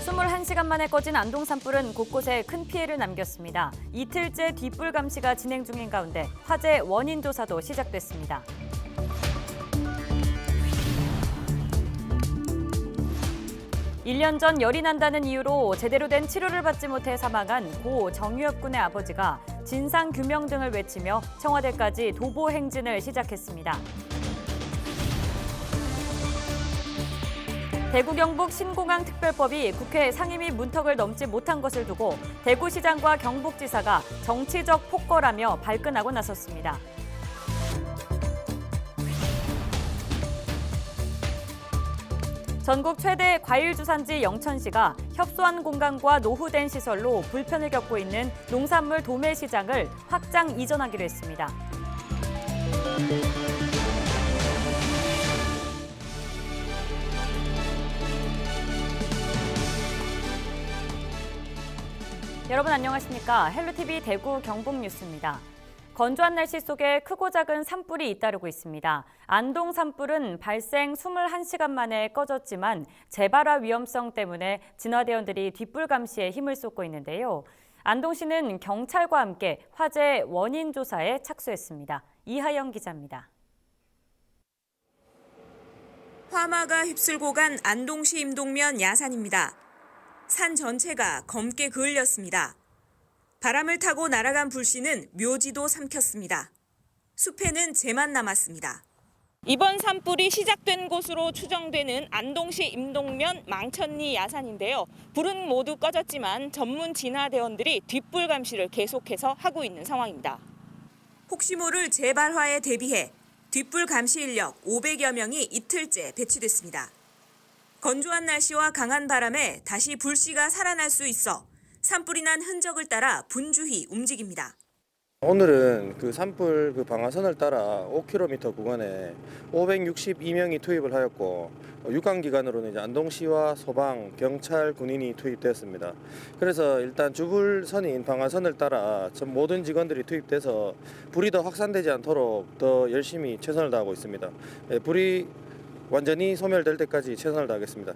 (21시간) 만에 꺼진 안동 산불은 곳곳에 큰 피해를 남겼습니다. 이틀째 뒷불 감시가 진행 중인 가운데 화재 원인 조사도 시작됐습니다. (1년) 전 열이 난다는 이유로 제대로 된 치료를 받지 못해 사망한 고 정유엽 군의 아버지가 진상규명 등을 외치며 청와대까지 도보 행진을 시작했습니다. 대구 경북 신공항 특별법이 국회 상임위 문턱을 넘지 못한 것을 두고 대구시장과 경북지사가 정치적 폭거라며 발끈하고 나섰습니다. 전국 최대 과일 주산지 영천시가 협소한 공간과 노후된 시설로 불편을 겪고 있는 농산물 도매 시장을 확장 이전하기로 했습니다. 여러분 안녕하십니까? 헬로티비 대구 경북 뉴스입니다. 건조한 날씨 속에 크고 작은 산불이 잇따르고 있습니다. 안동 산불은 발생 21시간 만에 꺼졌지만 재발화 위험성 때문에 진화대원들이 뒷불 감시에 힘을 쏟고 있는데요. 안동시는 경찰과 함께 화재 원인 조사에 착수했습니다. 이하영 기자입니다. 화마가 휩쓸고 간 안동시 임동면 야산입니다. 산 전체가 검게 그을렸습니다. 바람을 타고 날아간 불씨는 묘지도 삼켰습니다. 숲에는 재만 남았습니다. 이번 산불이 시작된 곳으로 추정되는 안동시 임동면 망천리 야산인데요. 불은 모두 꺼졌지만 전문 진화대원들이 뒷불 감시를 계속해서 하고 있는 상황입니다. 혹시 모를 재발화에 대비해 뒷불 감시 인력 500여 명이 이틀째 배치됐습니다. 건조한 날씨와 강한 바람에 다시 불씨가 살아날 수 있어 산불이 난 흔적을 따라 분주히 움직입니다. 오늘은 그 산불 방화선을 따라 5km 구간에 562명이 투입을 하였고 유관기관으로는 이제 안동시와 소방, 경찰, 군인이 투입되었습니다. 그래서 일단 주불선인 방화선을 따라 전 모든 직원들이 투입돼서 불이 더 확산되지 않도록 더 열심히 최선을 다하고 있습니다. 불이 완전히 소멸될 때까지 최선을 다하겠습니다.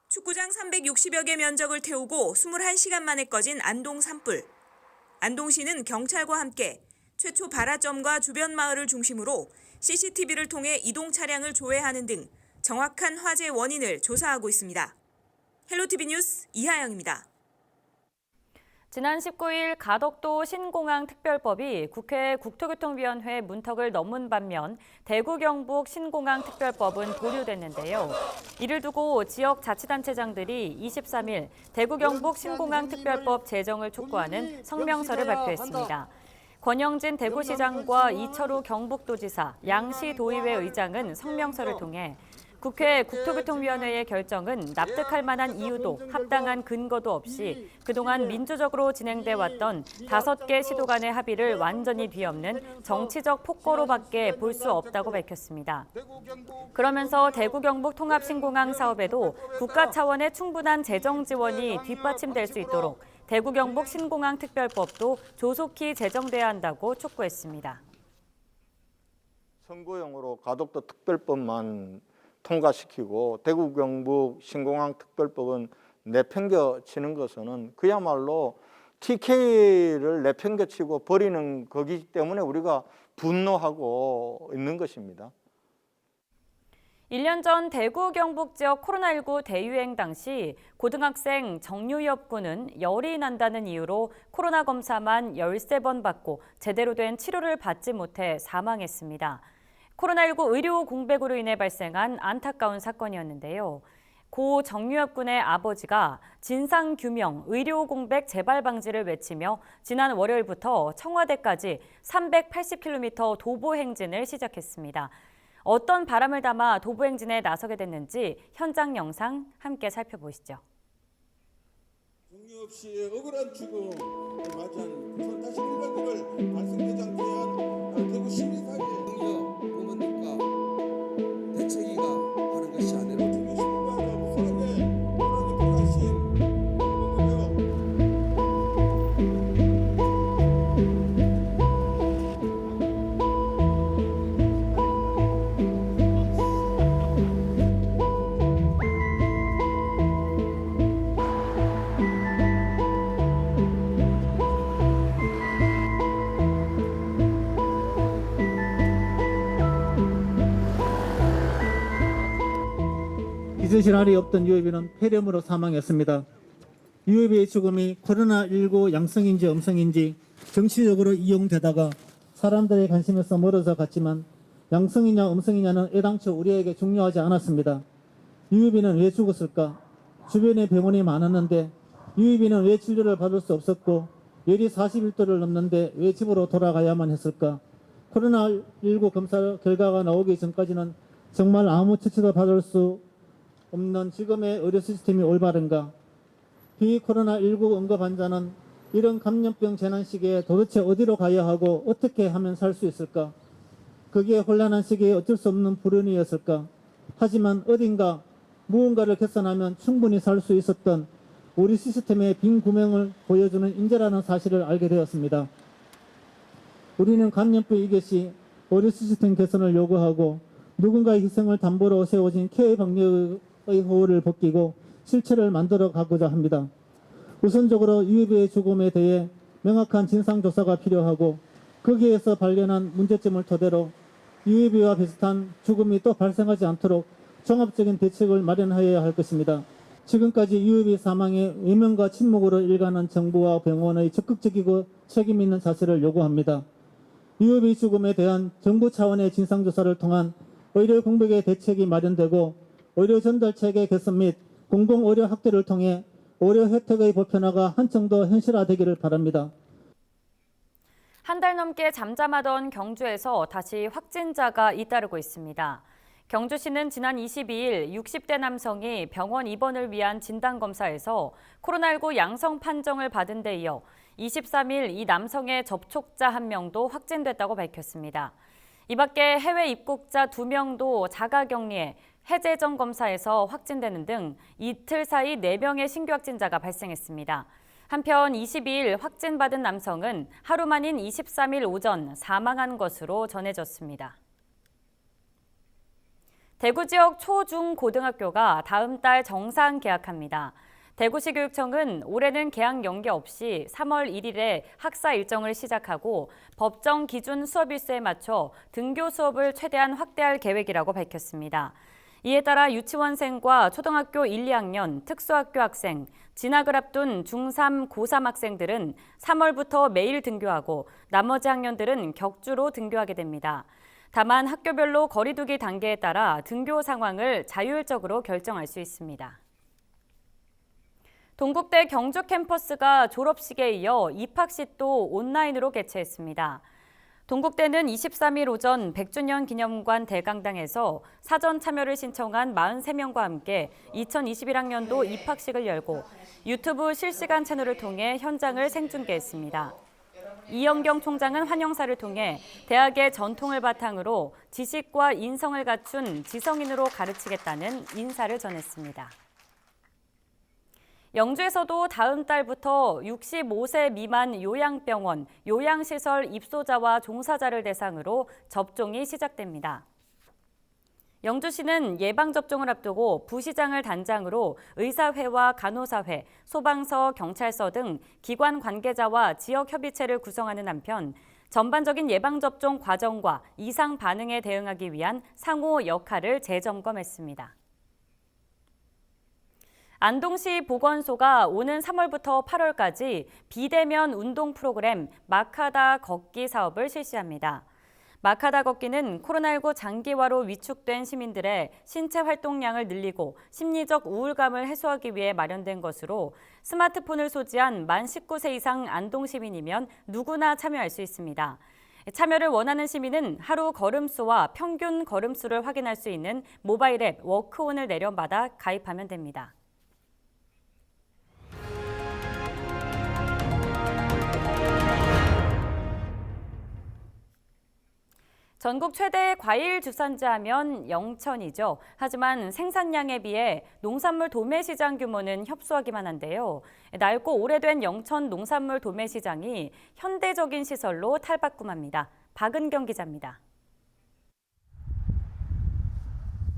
축구장 360여 개 면적을 태우고 21시간 만에 꺼진 안동 산불. 안동시는 경찰과 함께 최초 발화점과 주변 마을을 중심으로 CCTV를 통해 이동 차량을 조회하는 등 정확한 화재 원인을 조사하고 있습니다. 헬로티비 뉴스 이하영입니다. 지난 19일 가덕도 신공항 특별법이 국회 국토교통위원회 문턱을 넘은 반면 대구 경북 신공항 특별법은 보류됐는데요. 이를 두고 지역자치단체장들이 23일 대구 경북 신공항 특별법 제정을 촉구하는 성명서를 발표했습니다. 권영진 대구시장과 이철우 경북도지사, 양시도의회 의장은 성명서를 통해 국회 국토교통위원회의 결정은 납득할 만한 이유도 합당한 근거도 없이 그동안 민주적으로 진행돼 왔던 5개 시도 간의 합의를 완전히 뒤엎는 정치적 폭거로밖에 볼 수 없다고 밝혔습니다. 그러면서 대구 경북 통합 신공항 사업에도 국가 차원의 충분한 재정 지원이 뒷받침될 수 있도록 대구 경북 신공항 특별법도 조속히 제정돼야 한다고 촉구했습니다. 선거용으로 가덕도 특별법만 통과시키고 대구 경북 신공항 특별법은 내팽겨치는 것은 그야말로 TK를 내팽겨치고 버리는 거기 때문에 우리가 분노하고 있는 것입니다. 1년 전 대구 경북 지역 코로나19 대유행 당시 고등학생 정유엽 군은 열이 난다는 이유로 코로나 검사만 13번 받고 제대로 된 치료를 받지 못해 사망했습니다. 코로나19 의료 공백으로 인해 발생한 안타까운 사건이었는데요. 고 정유엽 군의 아버지가 진상규명, 의료 공백 재발 방지를 외치며 지난 월요일부터 청와대까지 380km 도보 행진을 시작했습니다. 어떤 바람을 담아 도보 행진에 나서게 됐는지 현장 영상 함께 살펴보시죠. 정유엽 씨의 억울한 죽음을 맞이한 부산 다시 일반적을 발생되지 않게 한 대구 시민사회 부모님과 대책위가 하는 것이 아니라 기저질환이 없던 유해비는 폐렴으로 사망했습니다. 유해비의 죽음이 코로나19 양성인지 음성인지 정치적으로 이용되다가 사람들의 관심에서 멀어져 갔지만 양성이냐 음성이냐는 애당초 우리에게 중요하지 않았습니다. 유해비는 왜 죽었을까? 주변에 병원이 많았는데 유해비는 왜 진료를 받을 수 없었고 열이 41도를 넘는데 왜 집으로 돌아가야만 했을까? 코로나19 검사 결과가 나오기 전까지는 정말 아무 처치도 받을 수 없는 지금의 의료 시스템이 올바른가? 비코로나19 응급 환자는 이런 감염병 재난 시기에 도대체 어디로 가야 하고 어떻게 하면 살 수 있을까? 그게 혼란한 시기에 어쩔 수 없는 불운이었을까? 하지만 어딘가 무언가를 개선하면 충분히 살 수 있었던 우리 시스템의 빈 구멍을 보여주는 인재라는 사실을 알게 되었습니다. 우리는 감염병 이겨 시 의료 시스템 개선을 요구하고 누군가의 희생을 담보로 세워진 케어 방역의 호를 벗기고 실체를 만들어 가고자 합니다. 우선적으로 유해비의 죽음에 대해 명확한 진상조사가 필요하고 거기에서 발견한 문제점을 토대로 유해비와 비슷한 죽음이 또 발생하지 않도록 종합적인 대책을 마련하여야 할 것입니다. 지금까지 유해비 사망에 외면과 침묵으로 일관한 정부와 병원의 적극적이고 책임 있는 자세를 요구합니다. 유해비 죽음에 대한 정부 차원의 진상조사를 통한 의료 공백의 대책이 마련되고 의료 전달 체계 개선 및 공공의료 확대를 통해 의료 혜택의 보편화가 한층 더 현실화되기를 바랍니다. 한 달 넘게 잠잠하던 경주에서 다시 확진자가 잇따르고 있습니다. 경주시는 지난 22일 60대 남성이 병원 입원을 위한 진단검사에서 코로나19 양성 판정을 받은 데 이어 23일 이 남성의 접촉자 1명도 확진됐다고 밝혔습니다. 이 밖에 해외 입국자 2명도 자가격리에 해제전 검사에서 확진되는 등 이틀 사이 4명의 신규 확진자가 발생했습니다. 한편 22일 확진받은 남성은 하루 만인 23일 오전 사망한 것으로 전해졌습니다. 대구 지역 초, 중, 고등학교가 다음 달 정상 개학합니다. 대구시 교육청은 올해는 개학 연기 없이 3월 1일에 학사 일정을 시작하고 법정 기준 수업 일수에 맞춰 등교 수업을 최대한 확대할 계획이라고 밝혔습니다. 이에 따라 유치원생과 초등학교 1, 2학년, 특수학교 학생, 진학을 앞둔 중3, 고3 학생들은 3월부터 매일 등교하고 나머지 학년들은 격주로 등교하게 됩니다. 다만 학교별로 거리두기 단계에 따라 등교 상황을 자율적으로 결정할 수 있습니다. 동국대 경주 캠퍼스가 졸업식에 이어 입학식도 온라인으로 개최했습니다. 동국대는 23일 오전 100주년 기념관 대강당에서 사전 참여를 신청한 43명과 함께 2021학년도 입학식을 열고 유튜브 실시간 채널을 통해 현장을 생중계했습니다. 이영경 총장은 환영사를 통해 대학의 전통을 바탕으로 지식과 인성을 갖춘 지성인으로 가르치겠다는 인사를 전했습니다. 영주에서도 다음 달부터 65세 미만 요양병원, 요양시설 입소자와 종사자를 대상으로 접종이 시작됩니다. 영주시는 예방접종을 앞두고 부시장을 단장으로 의사회와 간호사회, 소방서, 경찰서 등 기관 관계자와 지역협의체를 구성하는 한편 전반적인 예방접종 과정과 이상 반응에 대응하기 위한 상호 역할을 재점검했습니다. 안동시 보건소가 오는 3월부터 8월까지 비대면 운동 프로그램 마카다 걷기 사업을 실시합니다. 마카다 걷기는 코로나19 장기화로 위축된 시민들의 신체 활동량을 늘리고 심리적 우울감을 해소하기 위해 마련된 것으로 스마트폰을 소지한 만 19세 이상 안동 시민이면 누구나 참여할 수 있습니다. 참여를 원하는 시민은 하루 걸음수와 평균 걸음수를 확인할 수 있는 모바일 앱 워크온을 내려받아 가입하면 됩니다. 전국 최대 과일 주산지 하면 영천이죠. 하지만 생산량에 비해 농산물 도매 시장 규모는 협소하기만 한데요. 낡고 오래된 영천 농산물 도매 시장이 현대적인 시설로 탈바꿈합니다. 박은경 기자입니다.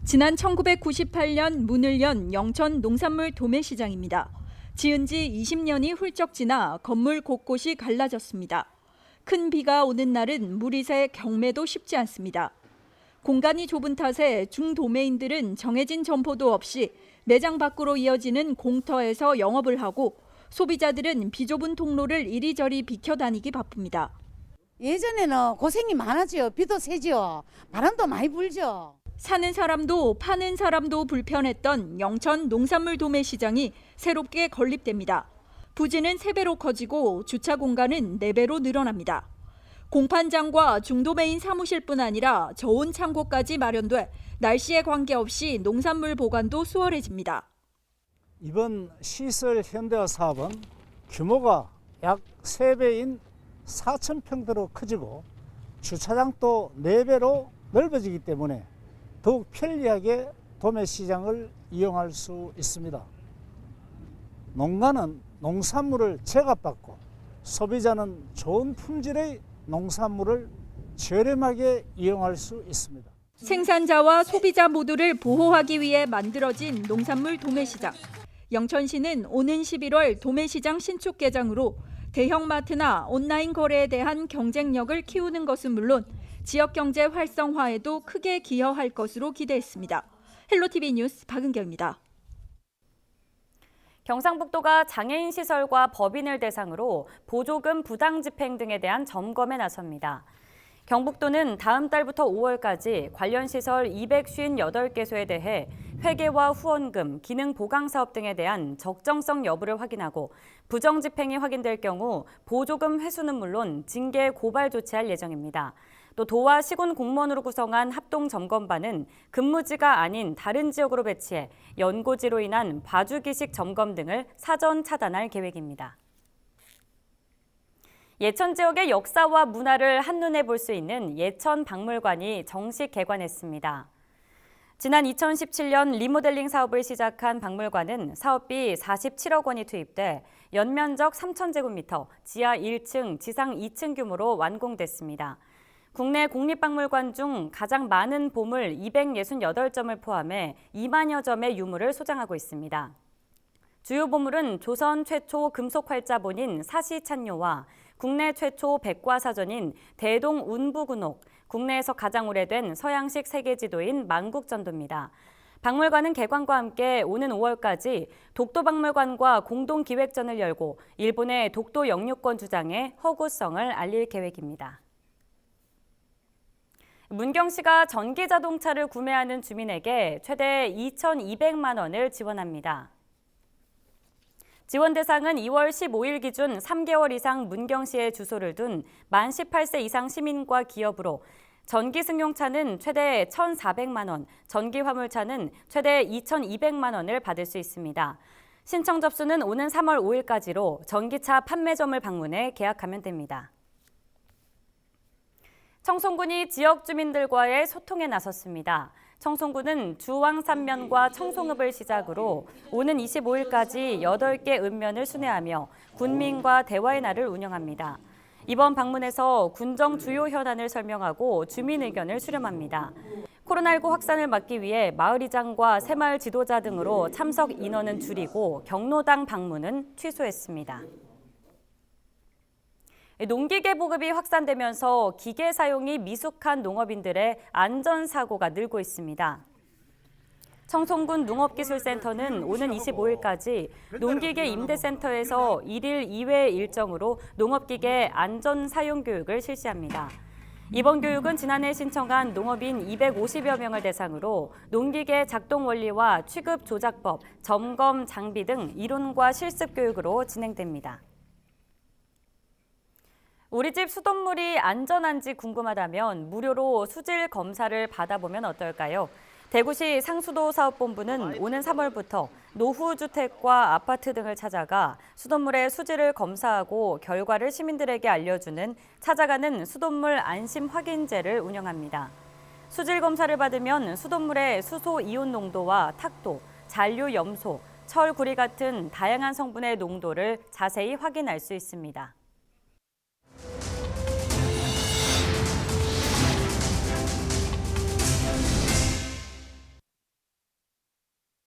지난 1998년 문을 연 영천 농산물 도매 시장입니다. 지은 지 20년이 훌쩍 지나 건물 곳곳이 갈라졌습니다. 큰 비가 오는 날은 물이 새 경매도 쉽지 않습니다. 공간이 좁은 탓에 중도매인들은 정해진 점포도 없이 매장 밖으로 이어지는 공터에서 영업을 하고 소비자들은 비좁은 통로를 이리저리 비켜다니기 바쁩니다. 예전에는 고생이 많았죠. 비도 세죠. 바람도 많이 불죠. 사는 사람도 파는 사람도 불편했던 영천 농산물 도매시장이 새롭게 건립됩니다. 부지는 3배로 커지고 주차 공간은 4배로 늘어납니다. 공판장과 중도매인 사무실뿐 아니라 저온 창고까지 마련돼 날씨에 관계없이 농산물 보관도 수월해집니다. 이번 시설 현대화 사업은 규모가 약 3배인 4,000평대로 커지고 주차장도 4배로 넓어지기 때문에 더욱 편리하게 도매시장을 이용할 수 있습니다. 농가는 농산물을 제값받고 소비자는 좋은 품질의 농산물을 저렴하게 이용할 수 있습니다. 생산자와 소비자 모두를 보호하기 위해 만들어진 농산물 도매시장. 영천시는 오는 11월 도매시장 신축 개장으로 대형마트나 온라인 거래에 대한 경쟁력을 키우는 것은 물론 지역 경제 활성화에도 크게 기여할 것으로 기대했습니다. 헬로티비 뉴스 박은경입니다. 경상북도가 장애인 시설과 법인을 대상으로 보조금 부당 집행 등에 대한 점검에 나섭니다. 경북도는 다음 달부터 5월까지 관련 시설 258개소에 대해 회계와 후원금, 기능 보강 사업 등에 대한 적정성 여부를 확인하고 부정 집행이 확인될 경우 보조금 회수는 물론 징계 고발 조치할 예정입니다. 또 도와 시군 공무원으로 구성한 합동점검반은 근무지가 아닌 다른 지역으로 배치해 연고지로 인한 봐주기식 점검 등을 사전 차단할 계획입니다. 예천 지역의 역사와 문화를 한눈에 볼 수 있는 예천 박물관이 정식 개관했습니다. 지난 2017년 리모델링 사업을 시작한 박물관은 사업비 47억 원이 투입돼 연면적 3,000제곱미터, 지하 1층, 지상 2층 규모로 완공됐습니다. 국내 국립박물관 중 가장 많은 보물 268점을 포함해 2만여 점의 유물을 소장하고 있습니다. 주요 보물은 조선 최초 금속 활자본인 사시찬요와 국내 최초 백과사전인 대동운부군옥, 국내에서 가장 오래된 서양식 세계지도인 만국전도입니다. 박물관은 개관과 함께 오는 5월까지 독도박물관과 공동기획전을 열고 일본의 독도 영유권 주장의 허구성을 알릴 계획입니다. 문경시가 전기자동차를 구매하는 주민에게 최대 2,200만 원을 지원합니다. 지원 대상은 2월 15일 기준 3개월 이상 문경시에 주소를 둔 만 18세 이상 시민과 기업으로 전기 승용차는 최대 1,400만 원, 전기 화물차는 최대 2,200만 원을 받을 수 있습니다. 신청 접수는 오는 3월 5일까지로 전기차 판매점을 방문해 계약하면 됩니다. 청송군이 지역 주민들과의 소통에 나섰습니다. 청송군은 주왕산면과 청송읍을 시작으로 오는 25일까지 8개 읍면을 순회하며 군민과 대화의 날을 운영합니다. 이번 방문에서 군정 주요 현안을 설명하고 주민 의견을 수렴합니다. 코로나19 확산을 막기 위해 마을이장과 새마을 지도자 등으로 참석 인원은 줄이고 경로당 방문은 취소했습니다. 농기계 보급이 확산되면서 기계 사용이 미숙한 농업인들의 안전사고가 늘고 있습니다. 청송군 농업기술센터는 오는 25일까지 농기계 임대센터에서 1일 2회 일정으로 농업기계 안전사용 교육을 실시합니다. 이번 교육은 지난해 신청한 농업인 250여 명을 대상으로 농기계 작동 원리와 취급 조작법, 점검 장비 등 이론과 실습 교육으로 진행됩니다. 우리 집 수돗물이 안전한지 궁금하다면 무료로 수질 검사를 받아보면 어떨까요? 대구시 상수도 사업본부는 오는 3월부터 노후주택과 아파트 등을 찾아가 수돗물의 수질을 검사하고 결과를 시민들에게 알려주는 찾아가는 수돗물 안심 확인제를 운영합니다. 수질 검사를 받으면 수돗물의 수소 이온 농도와 탁도, 잔류 염소, 철, 구리 같은 다양한 성분의 농도를 자세히 확인할 수 있습니다.